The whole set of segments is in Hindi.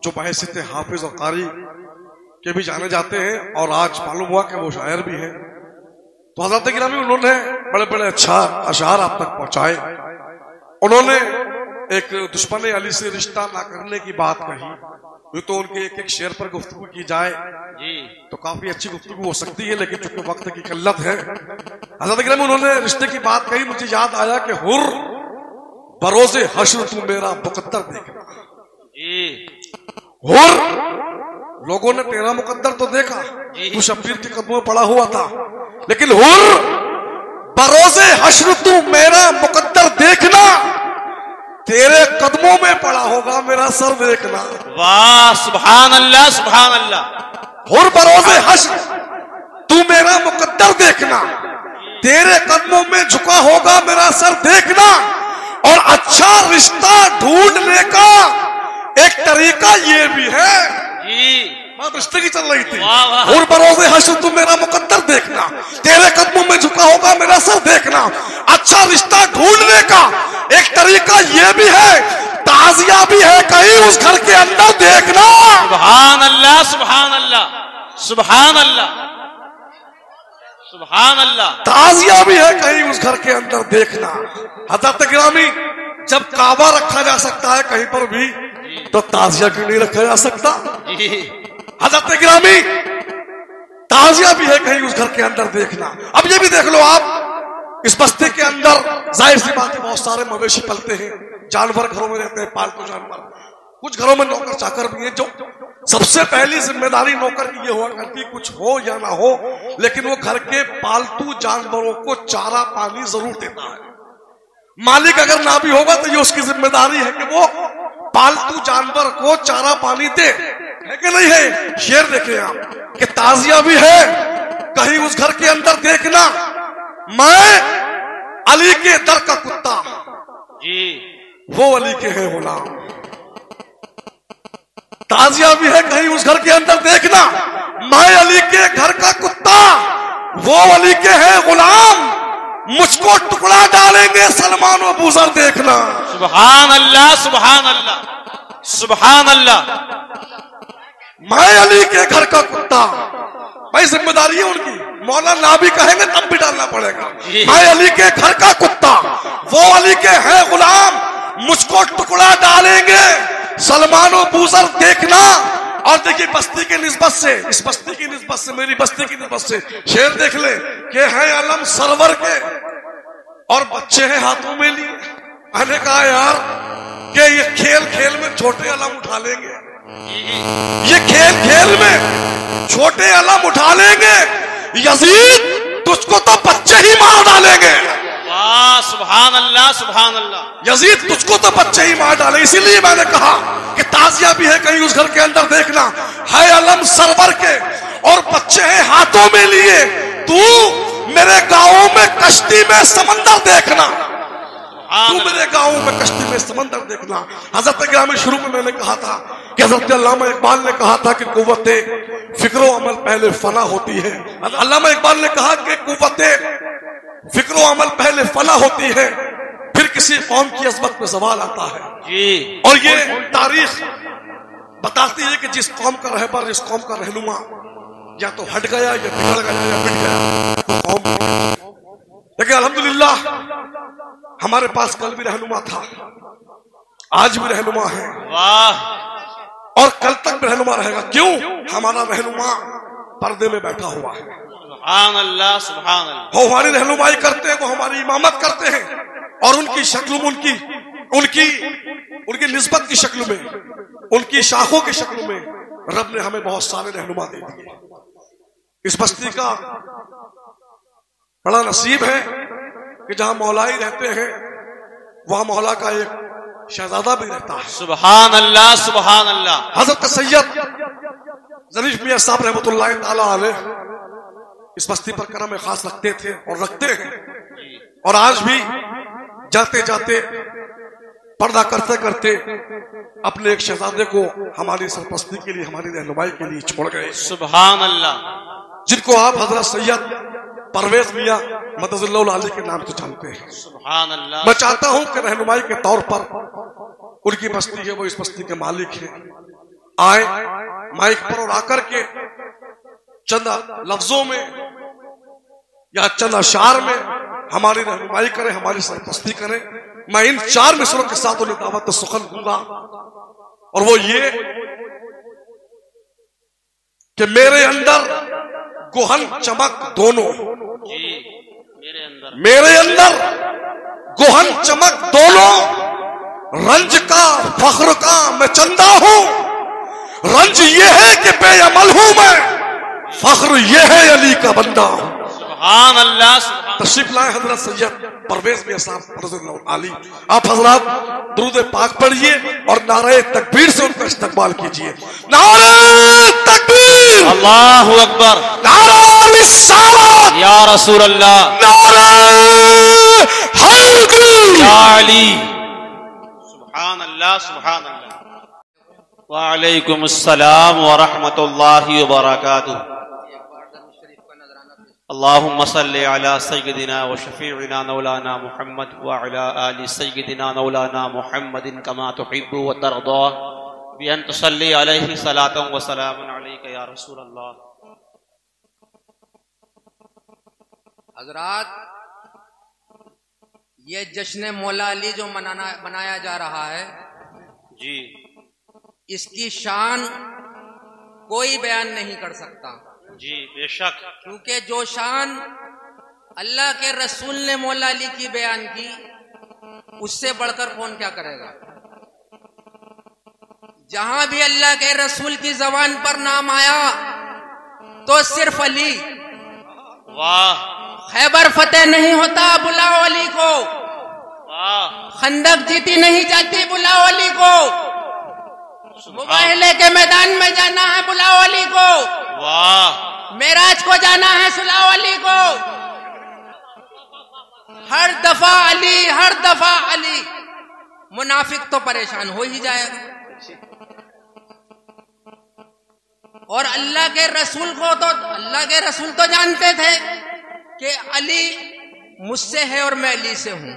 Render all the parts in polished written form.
जो बहैसियत हाफिज और कारी के भी जाने जाते हैं और आज मालूम हुआ कि वो शायर भी हैं। तो हज़रत गिरामी उन्होंने बड़े बड़े अशार आप तक पहुंचाए। उन्होंने एक दुश्मन अली से रिश्ता ना करने की बात कही। ये तो उनके एक एक शेर पर गुफ्तगू की जाए तो काफी अच्छी गुफ्तगू हो सकती है, लेकिन चूंकि वक्त की किल्लत है, हज़रत गिरामी उन्होंने रिश्ते की बात कही। मुझे याद आया कि हुर बरोज़े हश्र तू मेरा मुकद्दर देखना। हुर, लोगों ने तेरा मुकद्दर तो देखा, तू शब्बीर के कदमों में पड़ा हुआ था, लेकिन हुर बरोज़े हश्र तू मेरा मुकद्दर देखना, तेरे कदमों में पड़ा होगा मेरा सर देखना। वाह, सुभान अल्लाह, सुभान अल्लाह। हुर बरोज़े हश्र तू मेरा मुकद्दर देखना, तेरे कदमों में झुका होगा मेरा सर देखना। और अच्छा रिश्ता ढूंढने का एक तरीका ये भी है, बात रिश्ते की चल रही थी। हुर बरोज़े हश्र तू मेरा मुकद्दर देखना, तेरे कदमों में झुका होगा मेरा सर देखना। अच्छा रिश्ता ढूंढने का एक तरीका ये भी है, ताजिया भी है कहीं उस घर के अंदर देखना। सुभान अल्लाह, सुभान अल्लाह, सुभान अल्लाह, सुभान अल्लाह। ताजिया भी है कहीं उस घर के अंदर देखना। हज़रत गिरामी, जब काबा रखा जा सकता है कहीं पर भी, तो ताजिया क्यों नहीं रखा जा सकता? हज़रत गिरामी, ताजिया भी है कहीं उस घर के अंदर देखना। अब ये भी देख लो आप, इस बस्ती के अंदर जाहिर सी बात है बहुत सारे मवेशी पलते हैं, जानवर घरों में रहते हैं, पालतू जानवर। कुछ घरों में नौकर चाकर भी हैं। जो सबसे पहली जिम्मेदारी नौकर की ये हुआ करती, कुछ हो या ना हो, लेकिन वो घर के पालतू जानवरों को चारा पानी जरूर देता है। मालिक अगर ना भी होगा तो ये उसकी जिम्मेदारी है कि वो पालतू जानवर को चारा पानी दे, है कि नहीं है? शेर देखें आप कि ताजिया भी है कहीं उस घर के अंदर देखना, मैं अली के दर का कुत्ता, वो अली के हैं गुलाम। ताजिया भी है कहीं उस घर के अंदर देखना, मैं अली के घर का कुत्ता, वो अली के हैं गुलाम, मुझको टुकड़ा डालेंगे सलमान व बूजर देखना। सुभान अल्लाह, सुभान अल्लाह, सुभान अल्लाह। मैं अली के घर का कुत्ता, भाई जिम्मेदारी है उनकी, मौला ना भी कहेंगे तब भी डालना पड़ेगा। मैं अली के घर का कुत्ता, वो अली के हैं गुलाम, मुझको टुकड़ा डालेंगे सलमान व बूजर देखना। और देखिए बस्ती के निस्बत से, इस बस्ती की निस्बत से, मेरी बस्ती की निस्बत से शेर देख ले कि हैं अलम सरवर के और बच्चे हैं हाथों में लिए। मैंने कहा यार कि ये खेल खेल में छोटे अलम उठा लेंगे, ये खेल खेल में छोटे अलम उठा लेंगे, यजीद तुझको तो बच्चे ही मार डालेंगे। वाह, सुभान अल्लाह, सुभान अल्लाह। यजीद तुझको तो बच्चे ही मार डाले। इसीलिए मैंने कहा कि ताजिया भी है कहीं उस घर के अंदर देखना, है अलम सरवर के और बच्चे हैं हाथों में लिए, तू मेरे गांव में कश्ती में समंदर देखना, तू मेरे गांव में कश्ती में समंदर देखना। हज़रत गिरामी शुरू में मैंने कहा था कि हज़रत अल्लामा इकबाल ने कहा था कि कुव्वते फिक्रो अमल पहले फना होती है। अल्लामा इकबाल ने कहा कि कुव्वते फिक्रो अमल पहले फना होती है, फिर किसी कौम की अज़मत में सवाल आता है। और ये तारीख बताती है कि जिस कौम का रहबर, जिस कौम का रहनुमा या तो हट गया या बिगड़ गया या मिट गया, तो कौम। लेकिन अल्हम्दुलिल्लाह हमारे पास कल भी रहनुमा था, आज भी रहनुमा है, वाह, और कल तक भी रहनुमा रहेगा। क्यों? हमारा रहनुमा पर्दे में बैठा हुआ है। सुभान अल्लाह, सुभान अल्लाह। वो हमारी रहनुमाई करते हैं, वो हमारी इमामत करते हैं, और उनकी शक्ल में, उनकी निस्बत की शक्ल में, उनकी शाखों की शक्ल में रब ने हमें बहुत सारे रहनुमा दे दिए। इस बस्ती का बड़ा नसीब है कि जहां मौलाई रहते हैं वहां मौला का एक शहजादा भी रहता है। सुभान अल्लाह, सुभान अल्लाह। हजरत सैयद ज़रीफ मियां साहब रहमतुल्लाह ताला अलैह इस बस्ती पर करम खास रखते थे और रखते हैं, और आज भी जाते जाते पर्दा करते करते अपने एक शहजादे को हमारी सरपरस्ती के लिए, हमारी रहनुमाई के लिए छोड़ गए। सुभान अल्लाह। जिनको आप हजरत सैयद परवेज मियां मददुल्लाह अली के नाम से जानते हैं। सुभान अल्लाह। मैं चाहता हूं कि रहनुमाई के तौर पर उनकी बस्ती है, वो इस बस्ती के मालिक हैं, आए माइक पर और आकर के चंद लफ्जों में या चंद अशार में हमारी रहनुमाई करें, हमारी सरपरस्ती करें। मैं इन 4 मिसरों के साथ उन्हें दावत सुखन दूंगा, और वो ये कि मेरे अंदर गुहन चमक दोनों, मेरे अंदर गुहन चमक दोनों, रंज का फख्र का मैं चंदा हूं। रंज ये है कि बेअमल हूं मैं, फख्र ये है अली का बंदा। सुभान अल्लाह। तशरीफ लाए हजरत सैयद परवेज मियां साहब आली। आप हजरात दुरूद पाक पढ़िए और नारे तकबीर से उनका इस्तकबाल कीजिए। नारे तकबीर, अल्लाहु अकबर, नारे रिसालत या रसूल अल्लाह, नारे हैदरी या अली। सुभान अल्लाह, सुभान अल्लाह। वालेकुम अस्सलाम व रहमतुल्लाहि व बरकातुहू। अल्लाहुम्मा सल्लि अला सय्यदिना व शफीइना मौलाना मुहम्मद व अला आलि सय्यदिना मौलाना मुहम्मदिन कमा तुहिब्बु व तर्दा बि अन तुसल्ली अलैहि सलातन व सलामुन अलैका या रसूल अल्लाह। हजरात, ये जश्न मौला अली जो मनाया जा रहा है जी, इसकी शान कोई बयान नहीं कर सकता जी, बेशक। क्योंकि जो शान अल्लाह के रसूल ने मौला अली की बयान की, उससे बढ़कर कौन क्या करेगा। जहां भी अल्लाह के रसूल की जबान पर नाम आया तो सिर्फ अली। वाह। खैबर फतेह नहीं होता, बुलाओ अली को। वाह। खंदक जीती नहीं जाती, बुलाओ अली को। मुबाहिले के मैदान में जाना है, बुलाओ अली को। वाह। मेराज को जाना है, सुलाओ अली को। हर दफा अली, हर दफा अली। मुनाफिक तो परेशान हो ही जाएगा। और अल्लाह के रसूल को तो, अल्लाह के रसूल तो जानते थे कि अली मुझसे है और मैं अली से हूं।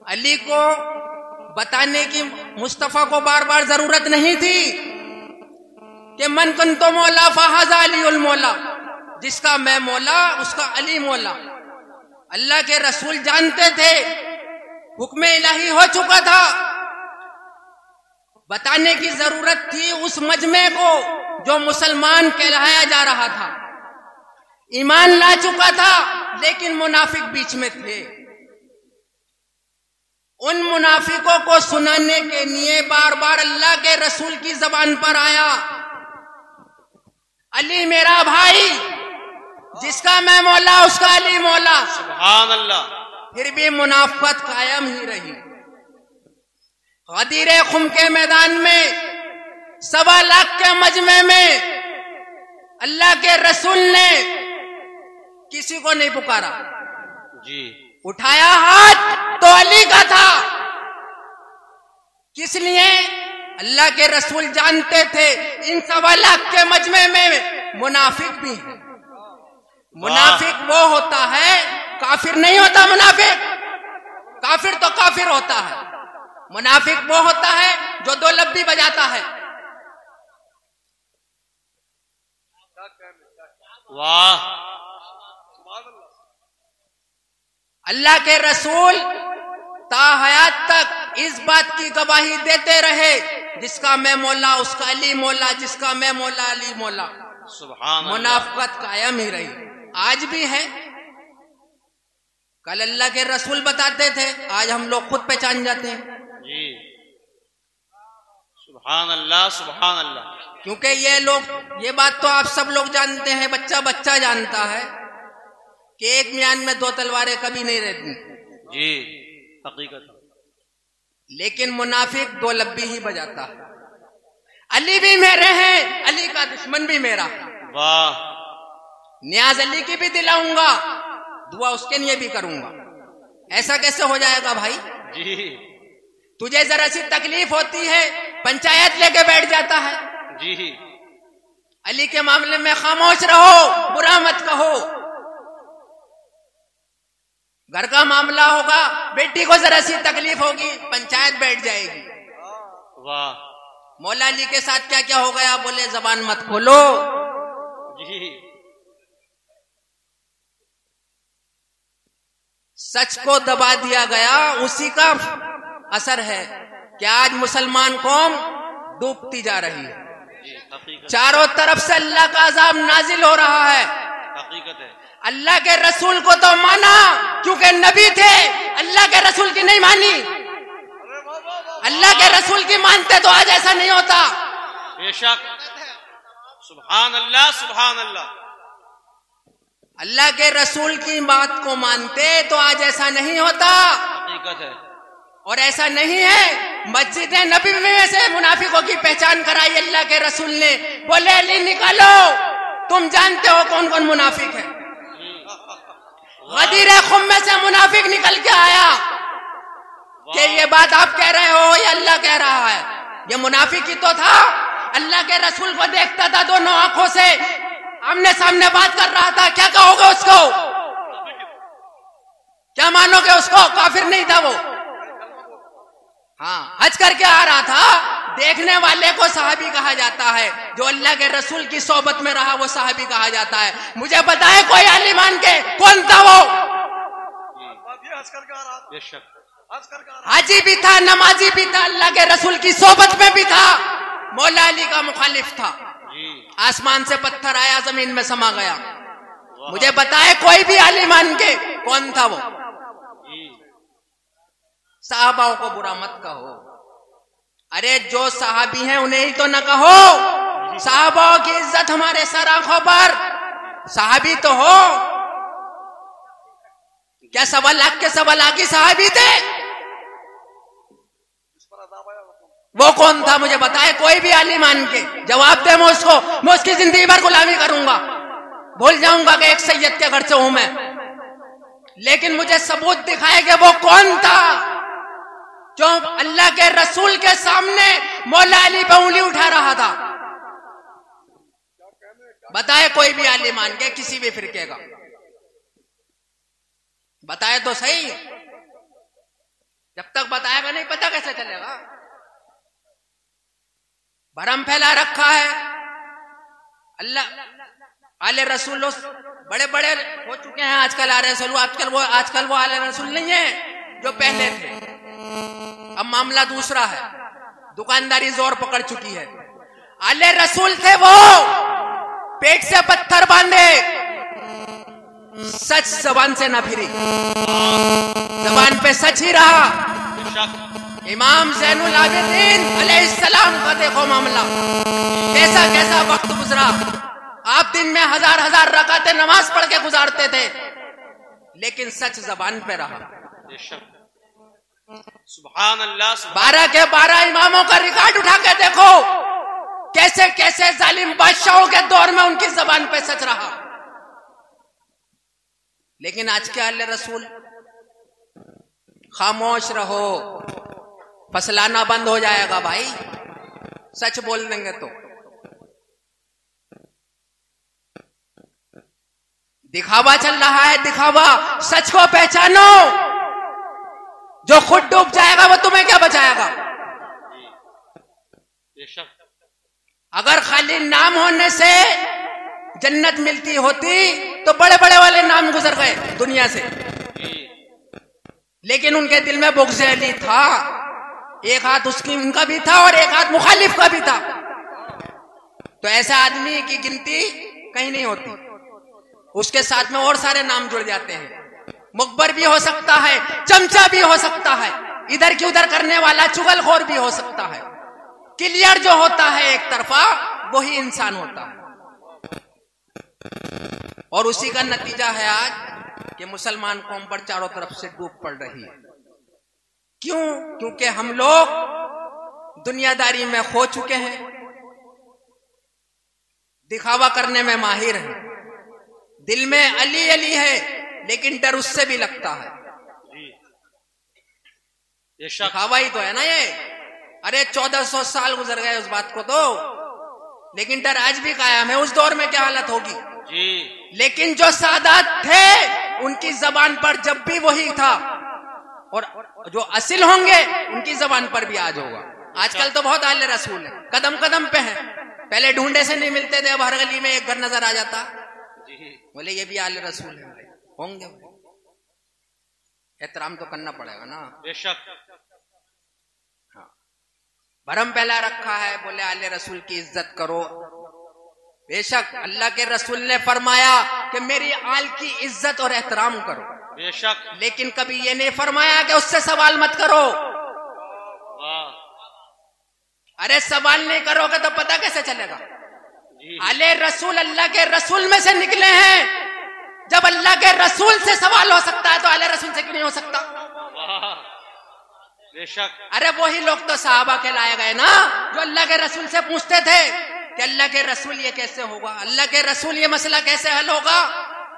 अली को बताने की मुस्तफा को बार बार जरूरत नहीं थी कि मन कुंतो मौला फहाजा अली उल मौला, जिसका मैं मौला उसका अली मौला। अल्लाह के रसूल जानते थे, हुक्म इलाही हो चुका था। बताने की जरूरत थी उस मजमे को जो मुसलमान कहलाया जा रहा था, ईमान ला चुका था, लेकिन मुनाफिक बीच में थे। उन मुनाफिकों को सुनाने के लिए बार बार अल्लाह के रसूल की जबान पर आया, अली मेरा भाई, जिसका मैं मौला उसका अली मौला। सुभान अल्लाह। फिर भी मुनाफिकत कायम ही रही। गदीर खुम के मैदान में 1.25 लाख के मजमे में अल्लाह के रसूल ने किसी को नहीं पुकारा जी। उठाया हाथ तो अली का था। किस लिए? अल्लाह के रसूल जानते थे इन 1.25 लाख के मजमे में मुनाफिक भी है। मुनाफिक वो होता है, काफिर नहीं होता मुनाफिक। काफिर तो काफिर होता है, मुनाफिक वो होता है जो 2 लब्बी बजाता है। वाह। अल्लाह के रसूल ताहयात तक इस बात की गवाही देते रहे, जिसका मैं मौला उसका अली मौला, जिसका मैं मौला अली मौला। सुभान। मुनाफिकत कायम ही रही, आज भी है। कल अल्लाह के रसूल बताते थे, आज हम लोग खुद पहचान जाते हैं जी। सुभान अल्लाह, सुभान अल्लाह। क्योंकि ये लोग, ये बात तो आप सब लोग जानते हैं, बच्चा बच्चा जानता है कि एक म्यान में 2 तलवारें कभी नहीं रहती जी, हकीकत। लेकिन मुनाफिक 2 लब्बी ही बजाता है। अली भी मेरे हैं, अली का दुश्मन भी मेरा। वाह। न्याज अली की भी दिलाऊंगा, दुआ उसके लिए भी करूंगा। ऐसा कैसे हो जाएगा भाई? जी तुझे जरा सी तकलीफ होती है, पंचायत लेके बैठ जाता है। जी। अली के मामले में खामोश रहो, बुरा मत कहो। घर का मामला होगा, बेटी को जरा सी तकलीफ होगी, पंचायत बैठ जाएगी। वाह। मौला अली के साथ क्या क्या हो गया? बोले जबान मत खोलो। जी। सच को दबा दिया गया, उसी का असर है कि आज मुसलमान कौम डूबती जा रही है। चारों तरफ से अल्लाह का अजाब नाजिल हो रहा है। हकीकत है। अल्लाह के रसूल को तो माना क्योंकि नबी थे, अल्लाह के रसूल की नहीं मानी। अल्लाह के रसूल की मानते तो आज ऐसा नहीं होता। बेशक। सुभान अल्लाह, सुभान अल्लाह। अल्लाह के रसूल की बात को मानते तो आज ऐसा नहीं होता। हकीकत है। और ऐसा नहीं है। मस्जिद नबी में से मुनाफिकों की पहचान कराई अल्लाह के रसूल ने। बोले अली निकालो, तुम जानते हो कौन कौन मुनाफिक है। गदीर खुम में से मुनाफिक निकल के आया कि ये बात आप कह रहे हो, ये अल्लाह कह रहा है। ये मुनाफिक ही तो था। अल्लाह के रसूल को देखता था दोनों आंखों से, आमने सामने बात कर रहा था। क्या कहोगे उसको? क्या मानोगे उसको? काफिर नहीं था वो। हाँ, हज करके आ रहा था। देखने वाले को सहाबी कहा जाता है, जो अल्लाह के रसूल की सोबत में रहा वो सहाबी कहा जाता है। मुझे बताए कोई आलिमान के कौन था वो? हाजी भी था, नमाजी भी था, अल्लाह के रसूल की सोबत में भी था। मौला अली का मुखालिफ था। आसमान से पत्थर आया, जमीन में समा गया। मुझे बताए कोई भी आलिमान के कौन था वो? साहबाओं को बुरा मत कहो। अरे जो साहबी हैं उन्हें ही तो न कहो। साहबाओं की इज्जत हमारे सर आंखों पर। साहबी तो हो। क्या 1.25 लाख के 1.25 लाख की साहबी थे? वो कौन था? मुझे बताए कोई भी आलिमान के। जवाब दे मैं उसको। मैं उसकी जिंदगी भर गुलामी करूंगा, भूल जाऊंगा कि एक सैयद के घर से हूं मैं। लेकिन मुझे सबूत दिखाए कि वो कौन था जो अल्लाह के रसूल के सामने मौला अली पे उंगली उठा रहा था। बताए कोई भी आलिमान के, किसी भी फिरके का। बताए तो सही। जब तक बताएगा नहीं पता कैसे चलेगा? भरम फैला रखा है। अल्लाह आले रसूल बड़े बड़े हो चुके हैं आजकल। आले रसूल आजकल वो आले रसूल नहीं है जो पहले थे। अब मामला दूसरा है। दुकानदारी जोर पकड़ चुकी है। आले रसूल थे वो, पेट से पत्थर बांधे, सच जबान से ना फिरी, जबान पे सच ही रहा। इमाम ज़ैनुल आबिदीन अलैहिस्सलाम का देखो मामला, कैसा कैसा वक्त गुजरा। आप दिन में 1000 रकातें नमाज पढ़ के गुजारते थे, लेकिन सच जबान पे रहा। सुभान अल्लाह। 12 के 12 इमामों का रिकॉर्ड उठा के देखो, कैसे कैसे जालिम बादशाहों के दौर में उनकी जबान पे सच रहा। लेकिन आज के आले रसूल, खामोश रहो, फसलाना बंद हो जाएगा भाई, सच बोल देंगे तो। दिखावा चल रहा है, दिखावा। सच को पहचानो। जो खुद डूब जाएगा वो तुम्हें क्या बचाएगा? अगर खाली नाम होने से जन्नत मिलती होती तो बड़े बड़े वाले नाम गुजर गए दुनिया से। लेकिन उनके दिल में बुग़्ज़ अली था। एक हाथ उनका भी था और एक हाथ मुखालिफ का भी था। तो ऐसे आदमी की गिनती कहीं नहीं होती। उसके साथ में और सारे नाम जुड़ जाते हैं। मुखबर भी हो सकता है, चमचा भी हो सकता है, इधर की उधर करने वाला चुगलखोर भी हो सकता है। क्लियर जो होता है एक तरफा, वही इंसान होता है। और उसी का नतीजा है आज कि मुसलमान कौम पर चारों तरफ से डूब पड़ रही है। क्यों? क्योंकि हम लोग दुनियादारी में खो चुके हैं, दिखावा करने में माहिर हैं। दिल में अली अली है, लेकिन डर उससे भी लगता है। ये दिखावा ही तो है ना ये। अरे 1400 साल गुजर गए उस बात को तो, लेकिन डर आज भी कायम है। उस दौर में क्या हालत होगी जी। लेकिन जो सादात थे उनकी जबान पर जब भी वही था, और जो असिल होंगे उनकी जबान पर भी आज होगा। आजकल तो बहुत आले रसूल है, कदम कदम पे है। पहले ढूंढे से नहीं मिलते थे, अब हर गली में एक घर नजर आ जाता। बोले ये भी आले रसूल है भाई, होंगे। एहतराम तो करना पड़ेगा ना, बेशक। हाँ, भरम फैला रखा है, बोले आले रसूल की इज्जत करो। बेशक अल्लाह के रसूल ने फरमाया कि मेरी आल की इज्जत और एहतराम करो, बेशक। लेकिन कभी ये नहीं फरमाया कि उससे सवाल मत करो। अरे सवाल नहीं करोगे तो पता कैसे चलेगा? आले रसूल अल्लाह के रसूल में से निकले हैं। जब अल्लाह के रसूल से सवाल हो सकता है तो आले रसूल से क्यों नहीं हो सकता? बेशक। अरे वही लोग तो सहाबा कहलाए गए ना, जो अल्लाह के रसूल से पूछते थे कि अल्लाह के रसूल ये कैसे होगा, अल्लाह के रसूल ये मसला कैसे हल होगा।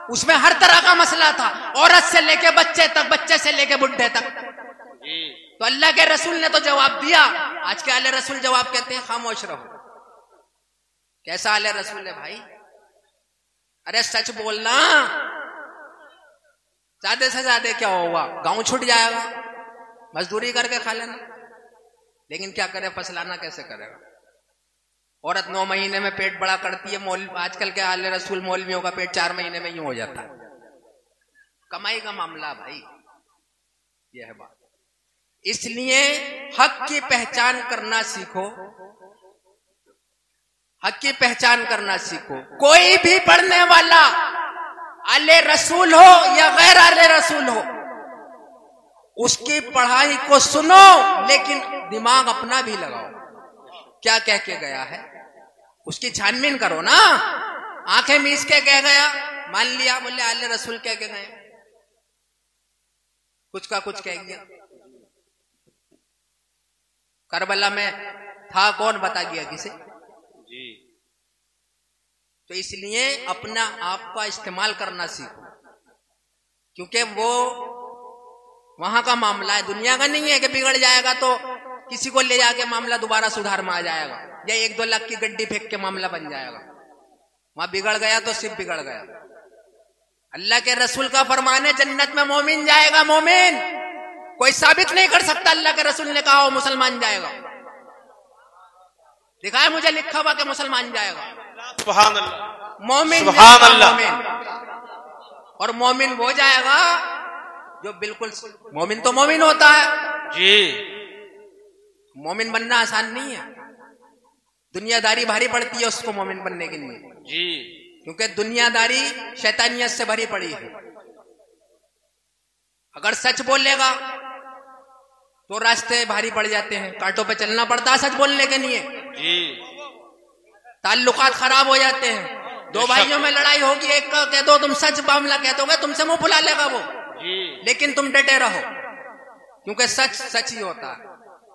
उसमें हर तरह का मसला था, औरत से लेके बच्चे तक, बच्चे से लेके बुढ़े तक। तो अल्लाह के रसूल ने तो जवाब दिया। आज के आले रसूल जवाब कहते हैं खामोश रहो। कैसा आले रसूल है भाई? अरे सच बोलना, ज्यादा से ज्यादा क्या होगा, गांव छूट जाएगा, मजदूरी करके खा लेना। लेकिन क्या करे, फसलाना कैसे करेगा? औरत 9 महीने में पेट बड़ा करती है। आजकल के आले रसूल मौलवियों का पेट 4 महीने में ही हो जाता है। कमाई का मामला भाई, यह है बात। इसलिए हक की पहचान करना सीखो, हक की पहचान करना सीखो। कोई भी पढ़ने वाला आले रसूल हो या गैर आले रसूल हो, उसकी पढ़ाई को सुनो, लेकिन दिमाग अपना भी लगाओ। क्या कह के गया है उसकी छानबीन करो ना। आंखें मीस के कह गया, मान लिया, बोले आले रसूल कह के गए, कुछ का कुछ कह गया। करबला में था कौन, बता दिया किसे? जी। तो इसलिए अपना आप का इस्तेमाल करना सीखो, क्योंकि वो वहां का मामला है, दुनिया का नहीं है कि बिगड़ जाएगा तो किसी को ले जाके मामला दोबारा सुधार में आ जाएगा, या 1-2 लाख की गड्डी फेंक के मामला बन जाएगा। वहां बिगड़ गया तो सिर्फ बिगड़ गया। अल्लाह के रसूल का फरमान है, जन्नत में मोमिन जाएगा। मोमिन कोई साबित नहीं कर सकता अल्लाह के रसूल ने कहा वो मुसलमान जाएगा। दिखाए मुझे लिखा हुआ कि मुसलमान जाएगा। सुभान अल्लाह, मोमिन, सुभान अल्लाह। और मोमिन वो जाएगा जो बिल्कुल, मोमिन तो मोमिन होता है जी। मोमिन बनना आसान नहीं है, दुनियादारी भारी पड़ती है उसको मोमिन बनने के लिए जी, क्योंकि दुनियादारी शैतानियत से भरी पड़ी है। अगर सच बोलेगा तो रास्ते भारी पड़ जाते हैं, कांटों पे चलना पड़ता है सच बोलने के लिए जी। ताल्लुकात खराब हो जाते हैं। 2 भाइयों में लड़ाई होगी, एक का कह दो तुम सच मामला कह दोगे, तुमसे मुंह फुला लेगा वो जी। लेकिन तुम डटे रहो, क्योंकि सच सच ही होता है।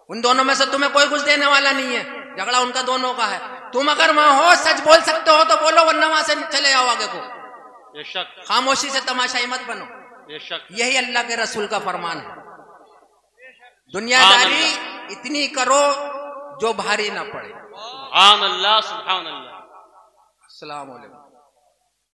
उन दोनों में से तुम्हें कोई कुछ देने वाला नहीं है, झगड़ा उनका दोनों का है। तुम अगर वहां हो, सच बोल सकते हो तो बोलो, वरना वहां से चले जाओ आगे को। बेशक, खामोशी से तमाशाई मत बनो। बेशक। यही अल्लाह के रसूल का फरमान है। दुनियादारी इतनी करो जो भारी ना पड़े। सुभान अल्लाह, सुभान अल्लाह। अस्सलाम वालेकुम।